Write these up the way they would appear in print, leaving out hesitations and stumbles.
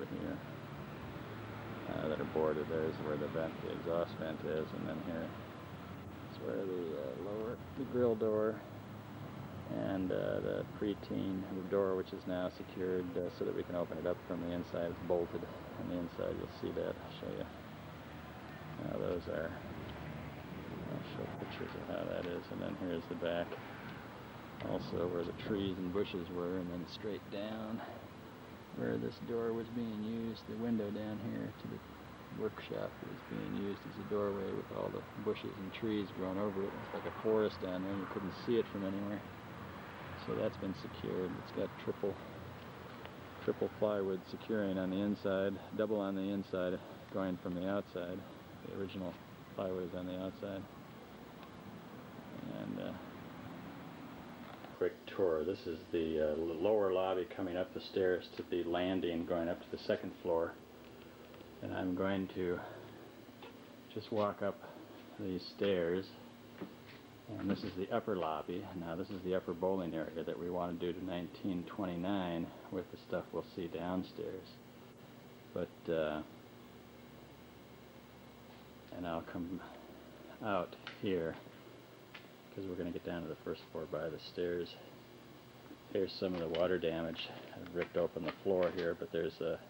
over here that are boarded. There's where the exhaust vent is, and then here is where the grill door and the preteen door, which is now secured so that we can open it up from the inside. It's bolted on the inside. You'll see that. I'll show you. Now those are. I'll show pictures of how that is, and then here's the back. Also where the trees and bushes were, and then straight down where this door was being used. The window down here to the workshop was being used as a doorway with all the bushes and trees growing over it. It's like a forest down there, and you couldn't see it from anywhere. So that's been secured. It's got triple plywood securing on the inside, double on the inside going from the outside. The original plywood is on the outside. And quick tour. This is the lower lobby coming up the stairs to the landing going up to the second floor. And I'm going to just walk up these stairs. And this is the upper lobby. Now this is the upper bowling area that we want to do to 1929 with the stuff we'll see downstairs. But and I'll come out here because we're going to get down to the first floor by the stairs. Here's some of the water damage. I've ripped open the floor here, but there's a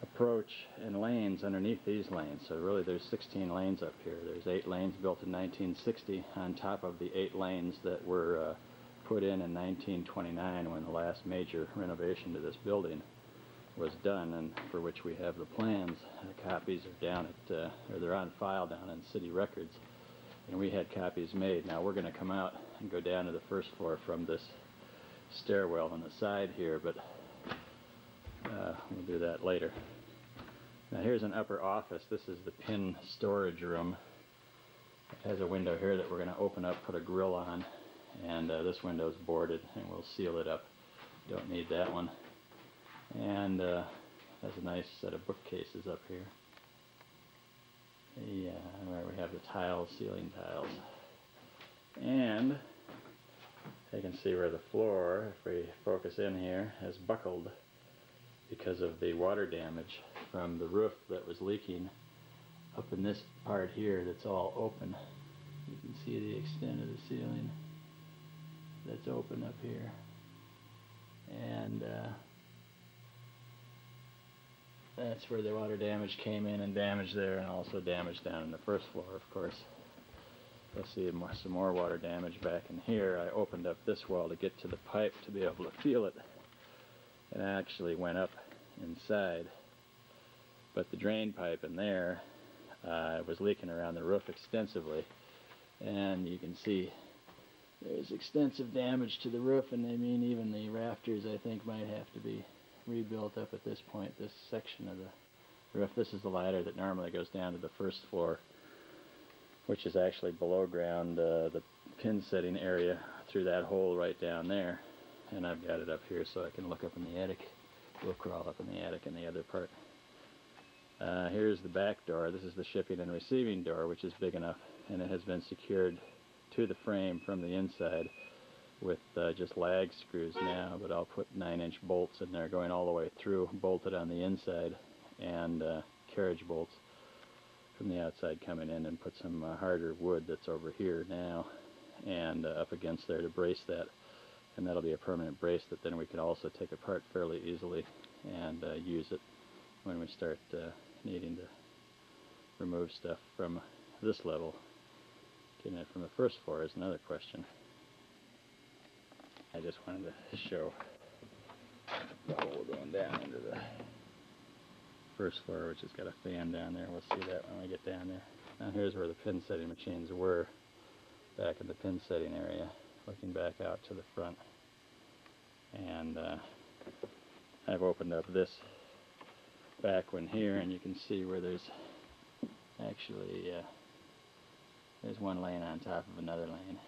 approach and lanes underneath these lanes. So really there's 16 lanes up here. There's 8 lanes built in 1960 on top of the 8 lanes that were put in 1929 when the last major renovation to this building was done, and for which we have the plans. The copies are down at, or they're on file down in city records, and we had copies made. Now we're going to come out and go down to the first floor from this stairwell on the side here, but we'll do that later. Now here's an upper office. This is the pin storage room. It has a window here that we're going to open up, put a grill on, and this window is boarded, and we'll seal it up. Don't need that one. And has a nice set of bookcases up here. Yeah, where we have the tiles, ceiling tiles. And you can see where the floor, if we focus in here, has buckled because of the water damage from the roof that was leaking up in this part here that's all open. You can see the extent of the ceiling that's open up here. And that's where the water damage came in and damage there, and also damage down in the first floor, of course. You'll see some more water damage back in here. I opened up this wall to get to the pipe to be able to feel it, and I actually went up inside. But the drain pipe in there was leaking around the roof extensively, and you can see there's extensive damage to the roof, and I mean even the rafters I think might have to be rebuilt up at this point, this section of the roof. This is the ladder that normally goes down to the first floor, which is actually below ground, the pin setting area through that hole right down there. And I've got it up here so I can look up in the attic. We'll crawl up in the attic in the other part. Here's the back door. This is the shipping and receiving door, which is big enough, and it has been secured to the frame from the inside with just lag screws now, but I'll put 9-inch bolts in there going all the way through, bolted on the inside, and carriage bolts from the outside coming in, and put some harder wood that's over here now and up against there to brace that, and that'll be a permanent brace that then we can also take apart fairly easily and use it when we start needing to remove stuff from this level. Getting it from the first floor is another question. I just wanted to show the hole going down into the first floor, which has got a fan down there. We'll see that when we get down there. Now here's where the pin setting machines were, back in the pin setting area, looking back out to the front. And I've opened up this back one here, and you can see where there's actually there's one lane on top of another lane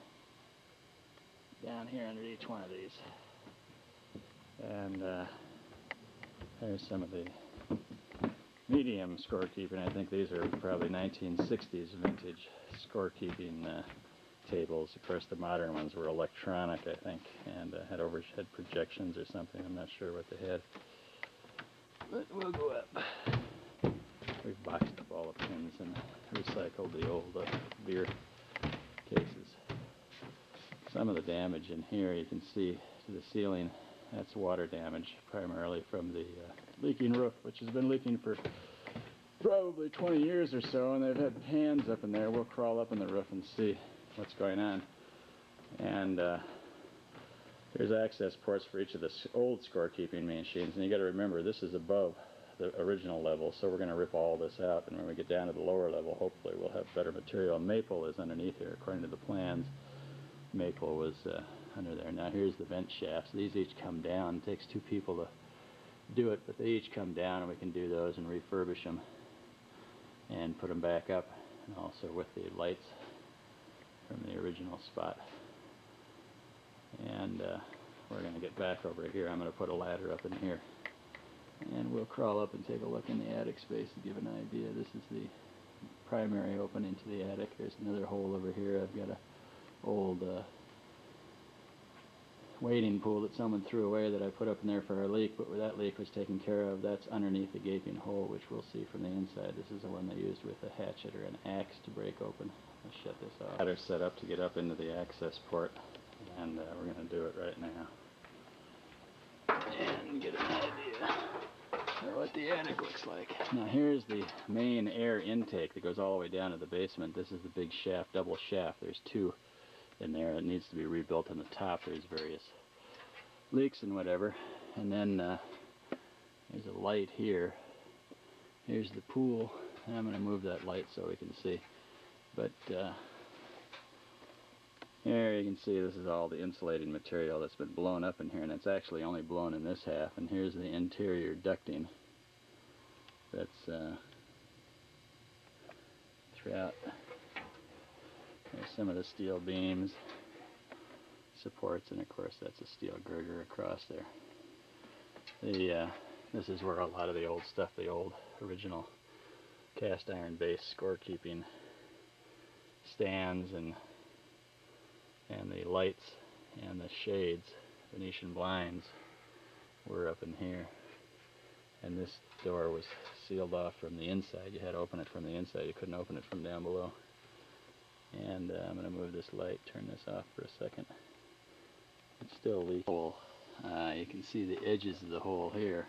down here under each one of these. And there's some of the medium scorekeeping. I think these are probably 1960s vintage scorekeeping tables. Of course, the modern ones were electronic, I think, and had overhead projections or something. I'm not sure what they had. But we'll go up. We've boxed up all the pins and recycled the old beer cases. Some of the damage in here you can see to the ceiling. That's water damage, primarily from the leaking roof, which has been leaking for probably 20 years or so, and they've had pans up in there. We'll crawl up in the roof and see what's going on. And there's access ports for each of the old scorekeeping machines, and you got to remember this is above the original level, so we're going to rip all this out, and when we get down to the lower level, hopefully we'll have better material. Maple is underneath here, according to the plans. Maple was under there. Now here's the vent shafts. These each come down. It takes two people to do it, but they each come down, and we can do those and refurbish them and put them back up, and also with the lights from the original spot. And we're going to get back over here. I'm going to put a ladder up in here, and we'll crawl up and take a look in the attic space to give an idea. This is the primary opening to the attic. There's another hole over here. I've got a old wading pool that someone threw away that I put up in there for our leak, but where that leak was taken care of, that's underneath the gaping hole, which we'll see from the inside. This is the one they used with a hatchet or an axe to break open. Let's shut this off. Ladder set up to get up into the access port, and we're going to do it right now and get an idea of what the attic looks like. Now here's the main air intake that goes all the way down to the basement. This is the big shaft, double shaft. There's two in there. It needs to be rebuilt on the top. There's various leaks and whatever. And then there's a light here. Here's the pool. And I'm going to move that light so we can see. But here you can see this is all the insulating material that's been blown up in here, and it's actually only blown in this half. And here's the interior ducting that's throughout. There's some of the steel beams, supports, and of course that's a steel girder across there. This is where a lot of the old stuff, the old original cast iron base scorekeeping stands and the lights and the shades, Venetian blinds, were up in here. And this door was sealed off from the inside. You had to open it from the inside. You couldn't open it from down below. And I'm going to move this light, turn this off for a second. It's still leaking. You can see the edges of the hole here,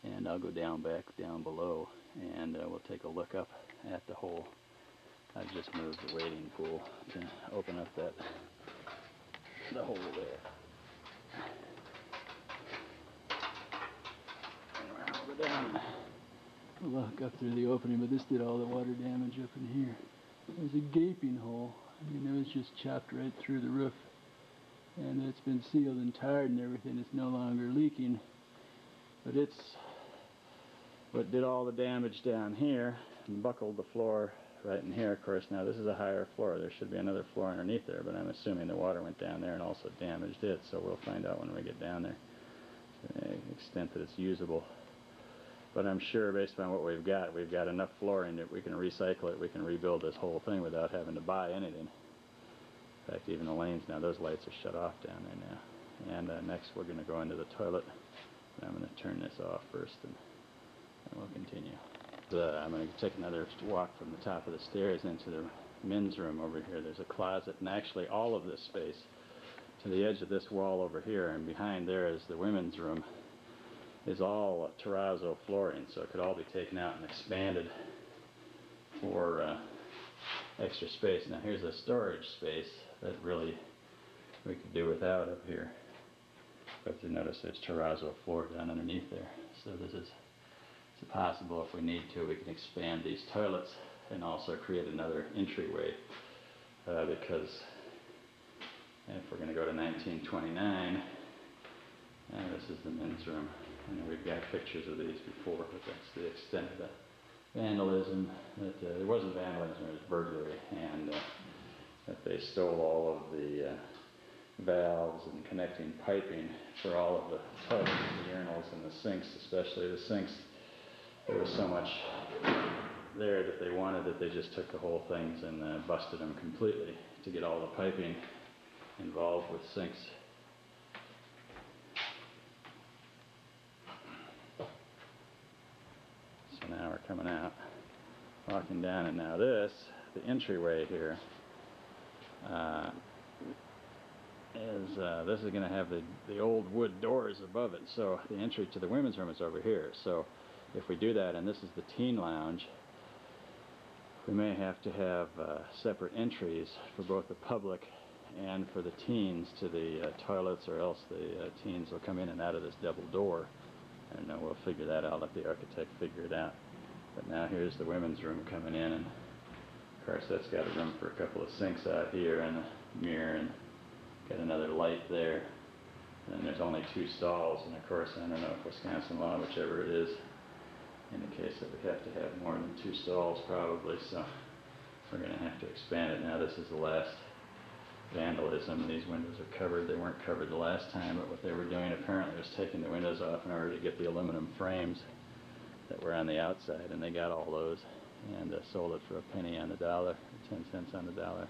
and I'll go back down below, and we'll take a look up at the hole. I've just moved the wading pool to open up the hole there. And we'll go down and look up through the opening, but this did all the water damage up in here. There's a gaping hole. I mean, it was just chopped right through the roof, and it's been sealed and tarred and everything. It's no longer leaking, but it's what did all the damage down here and buckled the floor right in here. Of course, now this is a higher floor. There should be another floor underneath there, but I'm assuming the water went down there and also damaged it, so we'll find out when we get down there to the extent that it's usable. But I'm sure, based on what we've got enough flooring that we can recycle it. We can rebuild this whole thing without having to buy anything. In fact, even the lanes now, those lights are shut off down there now. And next we're going to go into the toilet. And I'm going to turn this off first, and we'll continue. I'm going to take another walk from the top of the stairs into the men's room over here. There's a closet, and actually all of this space to the edge of this wall over here, and behind there is the women's room, is all terrazzo flooring, so it could all be taken out and expanded for extra space. Now here's a storage space that really we could do without up here. But you notice there's terrazzo floor down underneath there. So it's possible, if we need to, we can expand these toilets and also create another entryway, because if we're going to go to 1929, this is the men's room. And we've got pictures of these before, but that's the extent of the vandalism. There wasn't vandalism, it was burglary, and that they stole all of the valves and connecting piping for all of the toilets, the urinals, and the sinks, especially the sinks. There was so much there that they wanted that they just took the whole things and busted them completely to get all the piping involved with sinks. So now we're coming out, walking down, and now this, the entryway here, this is going to have the old wood doors above it, so the entry to the women's room is over here. So if we do that, and this is the teen lounge, we may have to have separate entries for both the public and for the teens to the toilets, or else the teens will come in and out of this double door. I don't know, we'll figure that out, let the architect figure it out. But now here's the women's room coming in, and of course that's got a room for a couple of sinks out here and a mirror, and got another light there. And there's only 2 stalls, and of course I don't know if Wisconsin law, whichever it is, indicates that we have to have more than 2 stalls probably, so we're going to have to expand it. Now this is the last vandalism. These windows are covered. They weren't covered the last time, but what they were doing apparently was taking the windows off in order to get the aluminum frames that were on the outside, and they got all those and sold it for a penny on the dollar, 10 cents on the dollar.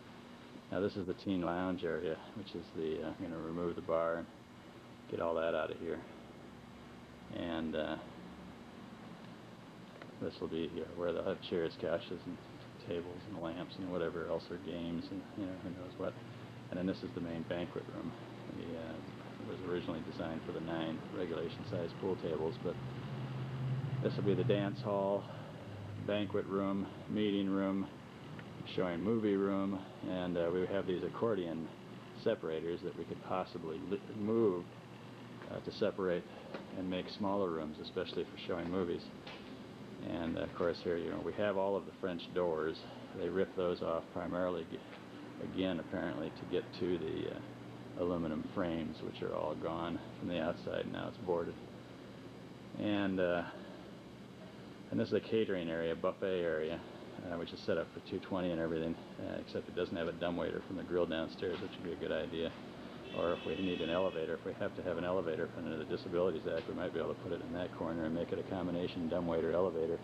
Now this is the teen lounge area, which is the, I'm going to remove the bar and get all that out of here. And this will be where they'll have chairs, couches, and tables, and lamps, and whatever else are games, and who knows what. And then this is the main banquet room. It was originally designed for the 9 regulation-sized pool tables, but this will be the dance hall, banquet room, meeting room, showing movie room, and we have these accordion separators that we could possibly move to separate and make smaller rooms, especially for showing movies. And of course here, we have all of the French doors. They rip those off primarily, again, apparently to get to the aluminum frames, which are all gone from the outside. Now it's boarded. And this is a catering area, buffet area, which is set up for $2.20 and everything, except it doesn't have a dumbwaiter from the grill downstairs, which would be a good idea. Or if we need an elevator, if we have to have an elevator under the Disabilities Act, we might be able to put it in that corner and make it a combination dumbwaiter elevator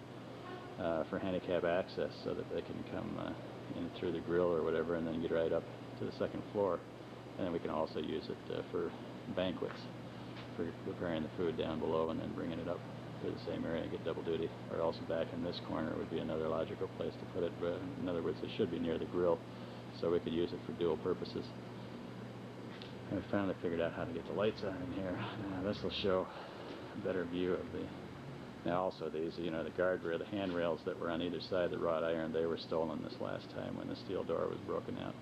for handicap access, so that they can come in through the grill or whatever and then get right up to the 2nd floor. And then we can also use it for banquets, for preparing the food down below and then bringing it up to the same area and get double duty. Or also back in this corner would be another logical place to put it, but in other words, it should be near the grill, so we could use it for dual purposes. And we finally figured out how to get the lights on in here. Now this will show a better view of the... Now also these, the guardrail, the handrails that were on either side of the wrought iron, they were stolen this last time when the steel door was broken out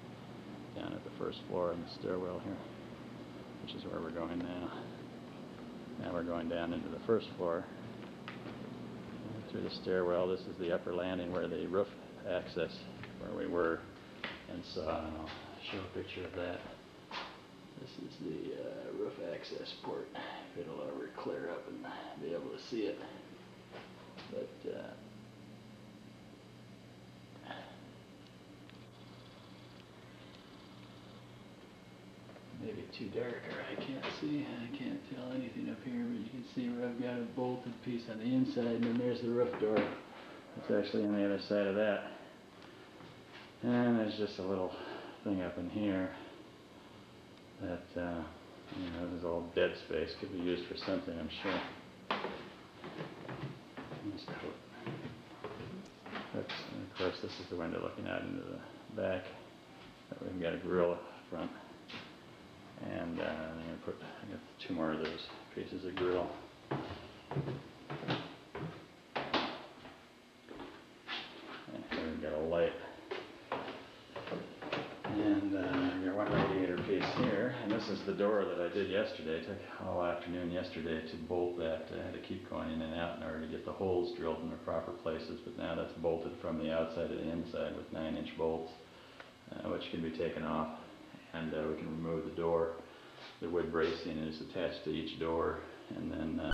down at the 1st floor on the stairwell here, which is where we're going now. Now we're going down into the 1st floor through the stairwell. This is the upper landing where the roof access, where we were and saw, and I'll show a picture of that. This is the roof access port. If it'll ever clear up and be able to see it. But maybe too dark, or I can't see. I can't tell anything up here, but you can see where I've got a bolted piece on the inside, and then there's the roof door. It's actually on the other side of that. And there's just a little thing up in here that, this is all dead space, could be used for something, I'm sure. Of course, this is the window looking out into the back. We've got a grill up front. And I'm going to put 2 more of those pieces of grill. And here we've got a light. And I've got 1 radiator piece here. And this is the door that I did yesterday. It took all afternoon yesterday to bolt that. I had to keep going in and out in order to get the holes drilled in the proper places. But now that's bolted from the outside to the inside with 9-inch bolts, which can be taken off. And we can remove the door. The wood bracing is attached to each door, and then